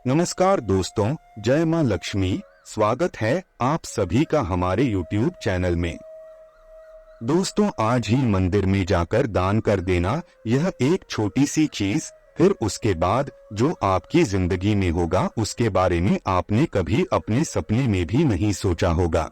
नमस्कार दोस्तों, जय मां लक्ष्मी। स्वागत है आप सभी का हमारे YouTube चैनल में। दोस्तों, आज ही मंदिर में जाकर दान कर देना, यह एक छोटी सी चीज, फिर उसके बाद जो आपकी जिंदगी में होगा उसके बारे में आपने कभी अपने सपने में भी नहीं सोचा होगा।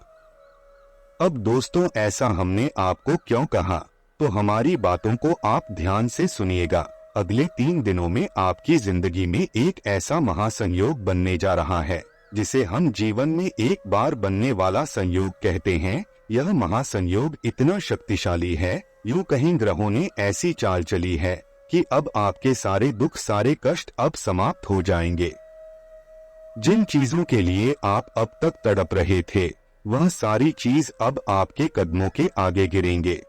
अब दोस्तों, ऐसा हमने आपको क्यों कहा, तो हमारी बातों को आप ध्यान से सुनिएगा। अगले 3 दिनों में आपकी जिंदगी में एक ऐसा महासंयोग बनने जा रहा है जिसे हम जीवन में एक बार बनने वाला संयोग कहते हैं। यह महासंयोग इतना शक्तिशाली है, यूं कहीं ग्रहों ने ऐसी चाल चली है कि अब आपके सारे दुख, सारे कष्ट अब समाप्त हो जाएंगे। जिन चीजों के लिए आप अब तक तड़प रहे थे, वह सारी चीज अब आपके कदमों के आगे गिरेंगे।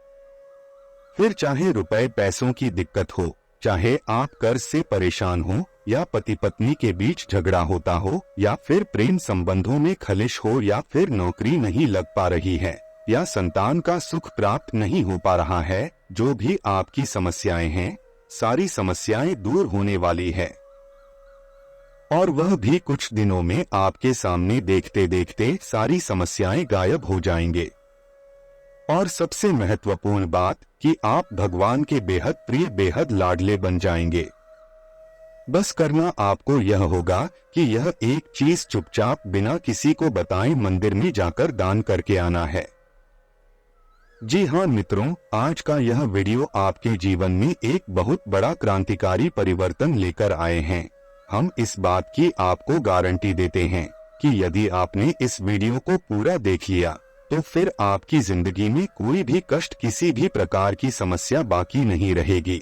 फिर चाहे रुपए पैसों की दिक्कत हो, चाहे आप कर्ज से परेशान हो, या पति पत्नी के बीच झगड़ा होता हो, या फिर प्रेम संबंधों में खलिश हो, या फिर नौकरी नहीं लग पा रही है, या संतान का सुख प्राप्त नहीं हो पा रहा है, जो भी आपकी समस्याएं हैं, सारी समस्याएं दूर होने वाली है। और वह भी कुछ दिनों में आपके सामने देखते देखते सारी समस्याएं गायब हो जाएंगे। और सबसे महत्वपूर्ण बात कि आप भगवान के बेहद प्रिय, बेहद लाडले बन जाएंगे। बस करना आपको यह होगा कि यह एक चीज चुपचाप बिना किसी को बताए मंदिर में जाकर दान करके आना है। जी हाँ मित्रों, आज का यह वीडियो आपके जीवन में एक बहुत बड़ा क्रांतिकारी परिवर्तन लेकर आए हैं। हम इस बात की आपको गारंटी देते हैं कि यदि आपने इस वीडियो को पूरा देख लिया तो फिर आपकी जिंदगी में कोई भी कष्ट, किसी भी प्रकार की समस्या बाकी नहीं रहेगी।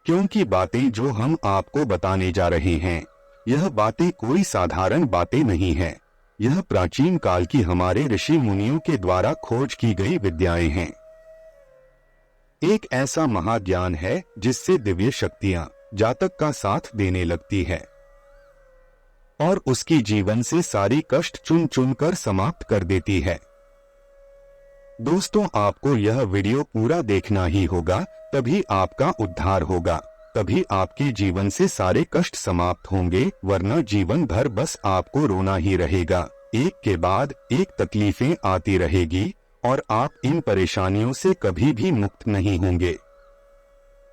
क्योंकि बातें जो हम आपको बताने जा रहे हैं, यह बातें कोई साधारण बातें नहीं हैं। यह प्राचीन काल की हमारे ऋषि मुनियों के द्वारा खोज की गई विद्याएं हैं। एक ऐसा महाज्ञान है जिससे दिव्य शक्तियां जातक का साथ देने लगती है और उसकी जीवन से सारी कष्ट चुन चुन कर समाप्त कर देती है। दोस्तों, आपको यह वीडियो पूरा देखना ही होगा, तभी आपका उद्धार होगा, तभी आपके जीवन से सारे कष्ट समाप्त होंगे, वरना जीवन भर बस आपको रोना ही रहेगा। एक के बाद एक तकलीफें आती रहेगी और आप इन परेशानियों से कभी भी मुक्त नहीं होंगे।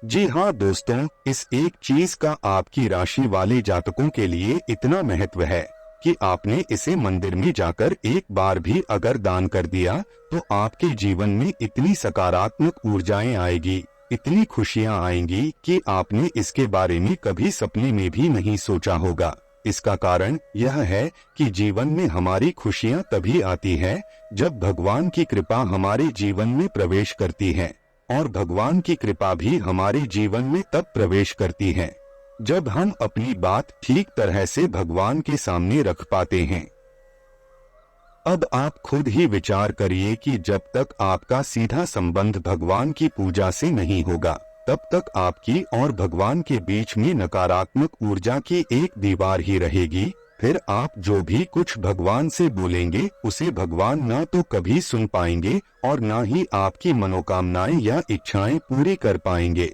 जी हाँ दोस्तों, इस एक चीज का आपकी राशि वाले जातकों के लिए इतना महत्व है कि आपने इसे मंदिर में जाकर एक बार भी अगर दान कर दिया तो आपके जीवन में इतनी सकारात्मक ऊर्जाएं आएगी, इतनी खुशियां आएंगी कि आपने इसके बारे में कभी सपने में भी नहीं सोचा होगा। इसका कारण यह है कि जीवन में हमारी खुशियां तभी आती है जब भगवान की कृपा हमारे जीवन में प्रवेश करती है, और भगवान की कृपा भी हमारे जीवन में तब प्रवेश करती है जब हम अपनी बात ठीक तरह से भगवान के सामने रख पाते हैं। अब आप खुद ही विचार करिए कि जब तक आपका सीधा संबंध भगवान की पूजा से नहीं होगा, तब तक आपकी और भगवान के बीच में नकारात्मक ऊर्जा की एक दीवार ही रहेगी। फिर आप जो भी कुछ भगवान से बोलेंगे उसे भगवान ना तो कभी सुन पाएंगे और ना ही आपकी मनोकामनाएं या इच्छाएं पूरी कर पाएंगे।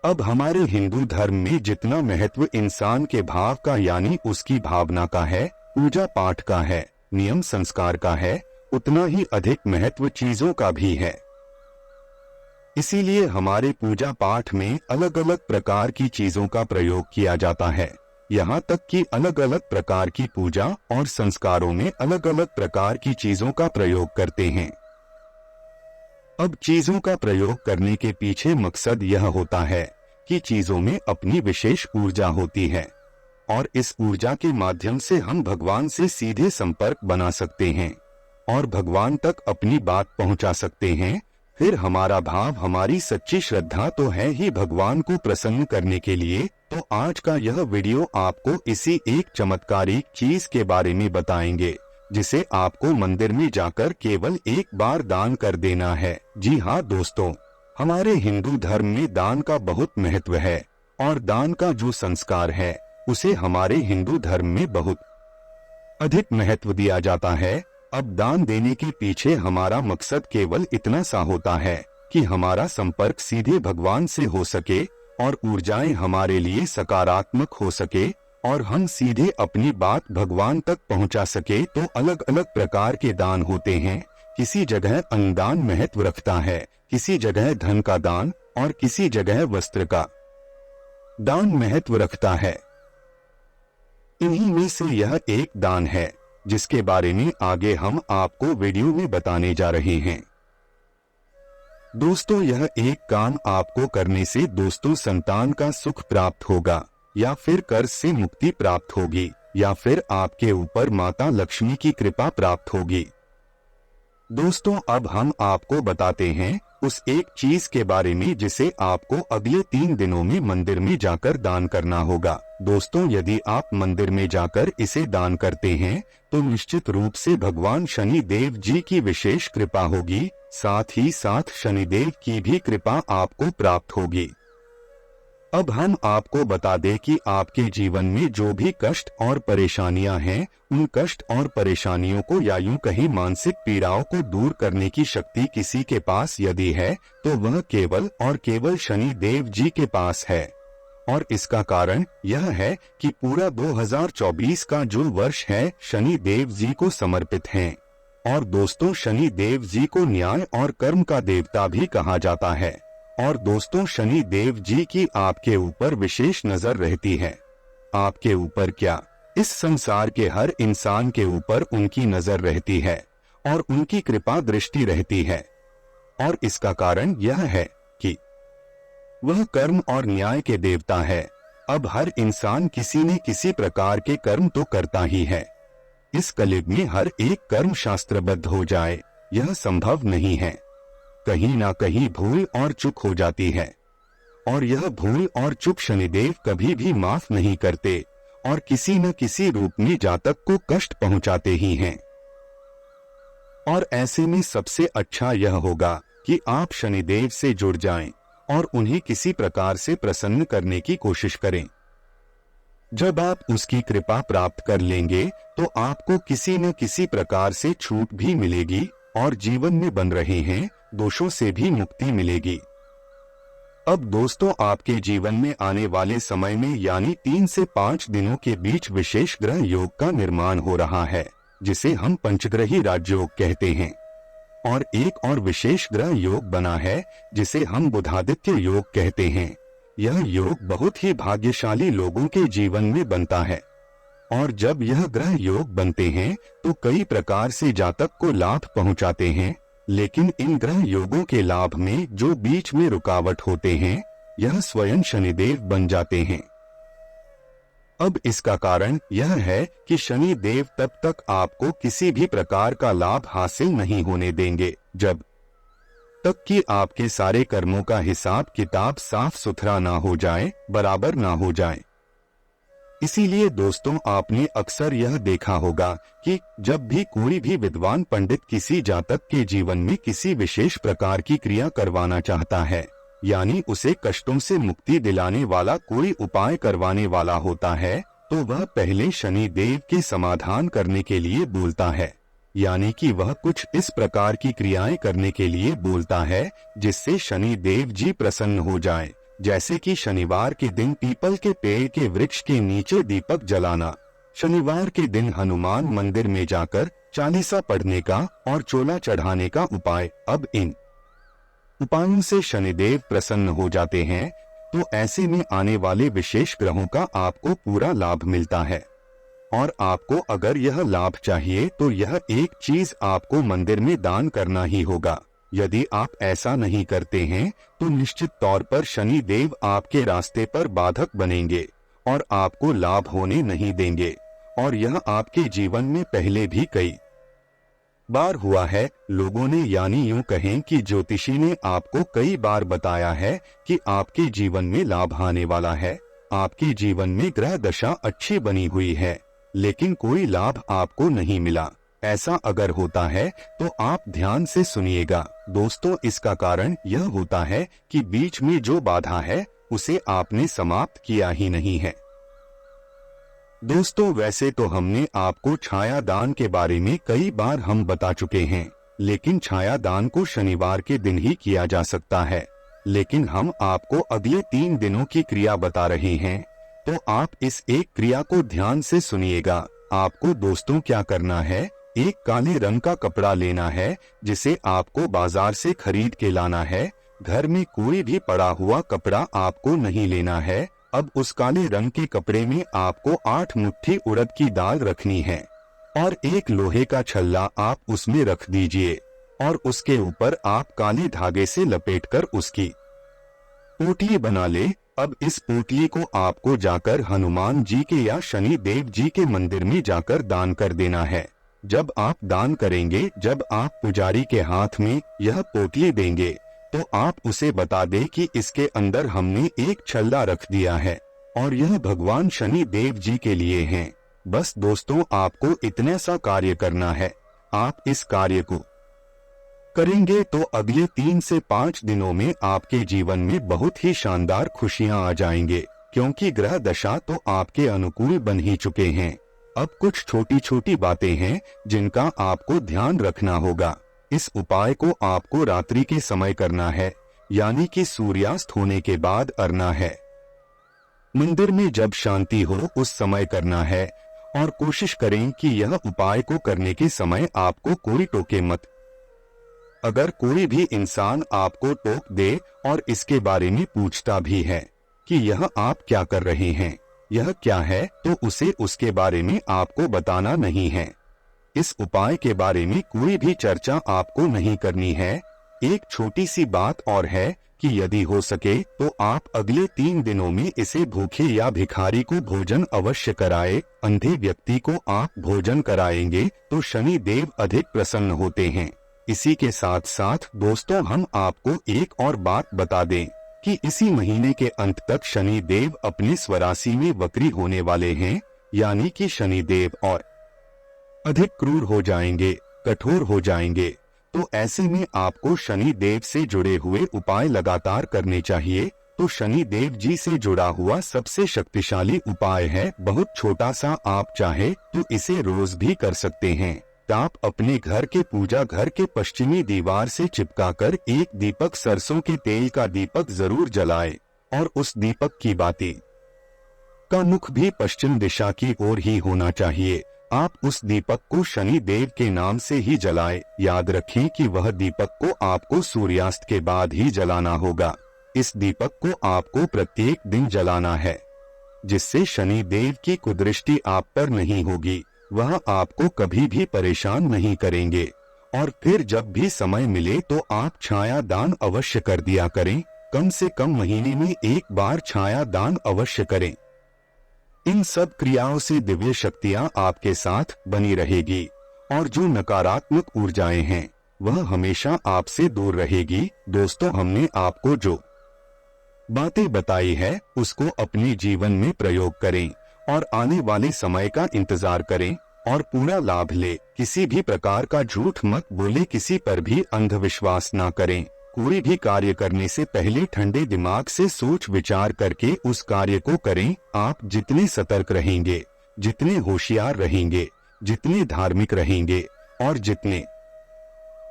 अब हमारे हिंदू धर्म में जितना महत्व इंसान के भाव का यानी उसकी भावना का है, पूजा पाठ का है, नियम संस्कार का है, उतना ही अधिक महत्व चीजों का भी है। इसीलिए हमारे पूजा पाठ में अलग अलग प्रकार की चीजों का प्रयोग किया जाता है। यहाँ तक कि अलग अलग प्रकार की पूजा और संस्कारों में अलग अलग प्रकार की चीजों का प्रयोग करते हैं। अब चीजों का प्रयोग करने के पीछे मकसद यह होता है कि चीजों में अपनी विशेष ऊर्जा होती है और इस ऊर्जा के माध्यम से हम भगवान से सीधे संपर्क बना सकते हैं और भगवान तक अपनी बात पहुंचा सकते हैं। फिर हमारा भाव, हमारी सच्ची श्रद्धा तो है ही भगवान को प्रसन्न करने के लिए। तो आज का यह वीडियो आपको इसी एक चमत्कारिक चीज के बारे में बताएंगे जिसे आपको मंदिर में जाकर केवल एक बार दान कर देना है। जी हाँ दोस्तों, हमारे हिंदू धर्म में दान का बहुत महत्व है और दान का जो संस्कार है उसे हमारे हिंदू धर्म में बहुत अधिक महत्व दिया जाता है। अब दान देने के पीछे हमारा मकसद केवल इतना सा होता है कि हमारा संपर्क सीधे भगवान से हो सके और ऊर्जाएं हमारे लिए सकारात्मक हो सके और हम सीधे अपनी बात भगवान तक पहुंचा सके तो अलग अलग प्रकार के दान होते हैं। किसी जगह अन्नदान महत्व रखता है, किसी जगह धन का दान और किसी जगह वस्त्र का दान महत्व रखता है। इन्हीं में से यह एक दान है जिसके बारे में आगे हम आपको वीडियो में बताने जा रहे हैं। दोस्तों, यह एक काम आपको करने से दोस्तों संतान का सुख प्राप्त होगा, या फिर कर्ज से मुक्ति प्राप्त होगी, या फिर आपके ऊपर माता लक्ष्मी की कृपा प्राप्त होगी। दोस्तों, अब हम आपको बताते हैं उस एक चीज के बारे में जिसे आपको अगले 3 दिनों में मंदिर में जाकर दान करना होगा। दोस्तों, यदि आप मंदिर में जाकर इसे दान करते हैं तो निश्चित रूप से भगवान शनि देव जी की विशेष कृपा होगी, साथ ही साथ शनिदेव की भी कृपा आपको प्राप्त होगी। अब हम आपको बता दें कि आपके जीवन में जो भी कष्ट और परेशानियां हैं, उन कष्ट और परेशानियों को या यूं कहीं मानसिक पीड़ाओं को दूर करने की शक्ति किसी के पास यदि है तो वह केवल और केवल शनि देव जी के पास है। और इसका कारण यह है कि पूरा 2024 का जो वर्ष है शनि देव जी को समर्पित है। और दोस्तों, शनि देव जी को न्याय और कर्म का देवता भी कहा जाता है। और दोस्तों, शनि देव जी की आपके ऊपर विशेष नजर रहती है। आपके ऊपर क्या, इस संसार के हर इंसान के ऊपर उनकी नजर रहती है और उनकी कृपा दृष्टि रहती है। और इसका कारण यह है कि वह कर्म और न्याय के देवता है। अब हर इंसान किसी न किसी प्रकार के कर्म तो करता ही है। इस कलयुग में हर एक कर्म शास्त्रबद्ध हो जाए, यह संभव नहीं है। कहीं ना कहीं भूल और चूक हो जाती है, और यह भूल और चूक शनिदेव कभी भी माफ नहीं करते और किसी न किसी रूप में जातक को कष्ट पहुंचाते ही हैं। और ऐसे में सबसे अच्छा यह होगा कि आप शनिदेव से जुड़ जाएं और उन्हें किसी प्रकार से प्रसन्न करने की कोशिश करें। जब आप उसकी कृपा प्राप्त कर लेंगे तो आपको किसी न किसी प्रकार से छूट भी मिलेगी और जीवन में बन रहे हैं दोषों से भी मुक्ति मिलेगी। अब दोस्तों, आपके जीवन में आने वाले समय में यानी 3 से 5 दिनों के बीच विशेष ग्रह योग का निर्माण हो रहा है, जिसे हम पंचग्रही राजयोग कहते हैं। और एक और विशेष ग्रह योग बना है जिसे हम बुधादित्य योग कहते हैं। यह योग बहुत ही भाग्यशाली लोगों के जीवन में बनता है। और जब यह ग्रह योग बनते हैं तो कई प्रकार से जातक को लाभ पहुंचाते हैं, लेकिन इन ग्रह योगों के लाभ में जो बीच में रुकावट होते हैं, यह स्वयं शनिदेव बन जाते हैं। अब इसका कारण यह है कि शनि देव तब तक आपको किसी भी प्रकार का लाभ हासिल नहीं होने देंगे जब तक कि आपके सारे कर्मों का हिसाब किताब साफ सुथरा ना हो जाए, बराबर ना हो जाए। इसीलिए दोस्तों, आपने अक्सर यह देखा होगा कि जब भी कोई भी विद्वान पंडित किसी जातक के जीवन में किसी विशेष प्रकार की क्रिया करवाना चाहता है, यानी उसे कष्टों से मुक्ति दिलाने वाला कोई उपाय करवाने वाला होता है, तो वह पहले शनि देव के समाधान करने के लिए बोलता है। यानी कि वह कुछ इस प्रकार की क्रियाएं करने के लिए बोलता है जिससे शनि देव जी प्रसन्न हो जाए। जैसे कि शनिवार के दिन पीपल के पेड़ के वृक्ष के नीचे दीपक जलाना, शनिवार के दिन हनुमान मंदिर में जाकर चालीसा पढ़ने का और चोला चढ़ाने का उपाय। अब इन उपायों से शनिदेव प्रसन्न हो जाते हैं, तो ऐसे में आने वाले विशेष ग्रहों का आपको पूरा लाभ मिलता है। और आपको अगर यह लाभ चाहिए तो यह एक चीज आपको मंदिर में दान करना ही होगा। यदि आप ऐसा नहीं करते हैं तो निश्चित तौर पर शनि देव आपके रास्ते पर बाधक बनेंगे और आपको लाभ होने नहीं देंगे। और यह आपके जीवन में पहले भी कई बार हुआ है। लोगों ने यानी यूं कहें कि ज्योतिषी ने आपको कई बार बताया है कि आपके जीवन में लाभ आने वाला है, आपके जीवन में ग्रह दशा अच्छी बनी हुई है, लेकिन कोई लाभ आपको नहीं मिला। ऐसा अगर होता है तो आप ध्यान से सुनिएगा दोस्तों, इसका कारण यह होता है कि बीच में जो बाधा है उसे आपने समाप्त किया ही नहीं है। दोस्तों, वैसे तो हमने आपको छाया दान के बारे में कई बार हम बता चुके हैं, लेकिन छाया दान को शनिवार के दिन ही किया जा सकता है। लेकिन हम आपको अगले 3 दिनों की क्रिया बता रहे हैं तो आप इस एक क्रिया को ध्यान से सुनिएगा। आपको दोस्तों क्या करना है, एक काले रंग का कपड़ा लेना है जिसे आपको बाजार से खरीद के लाना है। घर में कोई भी पड़ा हुआ कपड़ा आपको नहीं लेना है। अब उस काले रंग के कपड़े में आपको 8 मुट्ठी उड़द की दाल रखनी है और एक लोहे का छल्ला आप उसमें रख दीजिए और उसके ऊपर आप काले धागे से लपेटकर उसकी पोटली बना ले। अब इस पोटली को आपको जाकर हनुमान जी के या शनि देव जी के मंदिर में जाकर दान कर देना है। जब आप दान करेंगे, जब आप पुजारी के हाथ में यह पोटली देंगे तो आप उसे बता दें कि इसके अंदर हमने एक छल्ला रख दिया है और यह भगवान शनि देव जी के लिए है। बस दोस्तों, आपको इतना सा कार्य करना है। आप इस कार्य को करेंगे तो अगले 3 से 5 दिनों में आपके जीवन में बहुत ही शानदार खुशियां आ जाएंगे, क्योंकि ग्रह दशा तो आपके अनुकूल बन ही चुके हैं। अब कुछ छोटी छोटी बातें हैं जिनका आपको ध्यान रखना होगा। इस उपाय को आपको रात्रि के समय करना है, यानी कि सूर्यास्त होने के बाद करना है। मंदिर में जब शांति हो उस समय करना है और कोशिश करें कि यह उपाय को करने के समय आपको कोई टोके मत। अगर कोई भी इंसान आपको टोक दे और इसके बारे में पूछता भी है कि यह आप क्या कर रहे हैं, यह क्या है, तो उसे उसके बारे में आपको बताना नहीं है। इस उपाय के बारे में कोई भी चर्चा आपको नहीं करनी है। एक छोटी सी बात और है कि यदि हो सके तो आप अगले 3 दिनों में इसे भूखे या भिखारी को भोजन अवश्य कराए। अंधे व्यक्ति को आप भोजन कराएंगे तो शनि देव अधिक प्रसन्न होते हैं। इसी के साथ साथ दोस्तों, हम आपको एक और बात बता दें कि इसी महीने के अंत तक शनि देव अपने स्वराशि में वक्री होने वाले हैं, यानी कि शनि देव और अधिक क्रूर हो जाएंगे, कठोर हो जाएंगे। तो ऐसे में आपको शनि देव से जुड़े हुए उपाय लगातार करने चाहिए। तो शनि देव जी से जुड़ा हुआ सबसे शक्तिशाली उपाय है, बहुत छोटा सा, आप चाहे तो इसे रोज भी कर सकते हैं। आप अपने घर के पूजा घर के पश्चिमी दीवार से चिपकाकर एक दीपक, सरसों के तेल का दीपक जरूर जलाएं और उस दीपक की बाती का मुख भी पश्चिम दिशा की ओर ही होना चाहिए। आप उस दीपक को शनि देव के नाम से ही जलाएं। याद रखें कि वह दीपक को आपको सूर्यास्त के बाद ही जलाना होगा। इस दीपक को आपको प्रत्येक दिन जलाना है, जिससे शनि देव की कुदृष्टि आप पर नहीं होगी, वह आपको कभी भी परेशान नहीं करेंगे। और फिर जब भी समय मिले तो आप छाया दान अवश्य कर दिया करें। कम से कम महीने में एक बार छाया दान अवश्य करें। इन सब क्रियाओं से दिव्य शक्तियां आपके साथ बनी रहेगी और जो नकारात्मक ऊर्जाएं हैं वह हमेशा आपसे दूर रहेगी। दोस्तों, हमने आपको जो बातें बताई है उसको अपने जीवन में प्रयोग करें और आने वाले समय का इंतजार करें और पूरा लाभ ले। किसी भी प्रकार का झूठ मत बोले, किसी पर भी अंधविश्वास ना करें। कोई भी कार्य करने से पहले ठंडे दिमाग से सोच विचार करके उस कार्य को करें। आप जितने सतर्क रहेंगे, जितने होशियार रहेंगे, जितने धार्मिक रहेंगे और जितने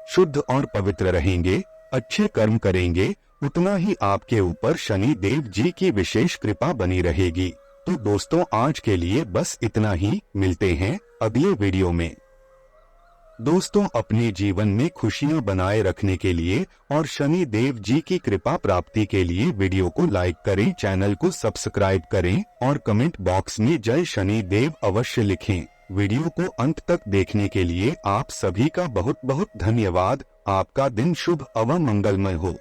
शुद्ध और पवित्र रहेंगे, अच्छे कर्म करेंगे, उतना ही आपके ऊपर शनि देव जी की विशेष कृपा बनी रहेगी। तो दोस्तों, आज के लिए बस इतना ही। मिलते हैं अगले वीडियो में। दोस्तों, अपने जीवन में खुशियां बनाए रखने के लिए और शनि देव जी की कृपा प्राप्ति के लिए वीडियो को लाइक करें, चैनल को सब्सक्राइब करें और कमेंट बॉक्स में जय शनि देव अवश्य लिखें। वीडियो को अंत तक देखने के लिए आप सभी का बहुत बहुत धन्यवाद। आपका दिन शुभ एवं मंगलमय हो।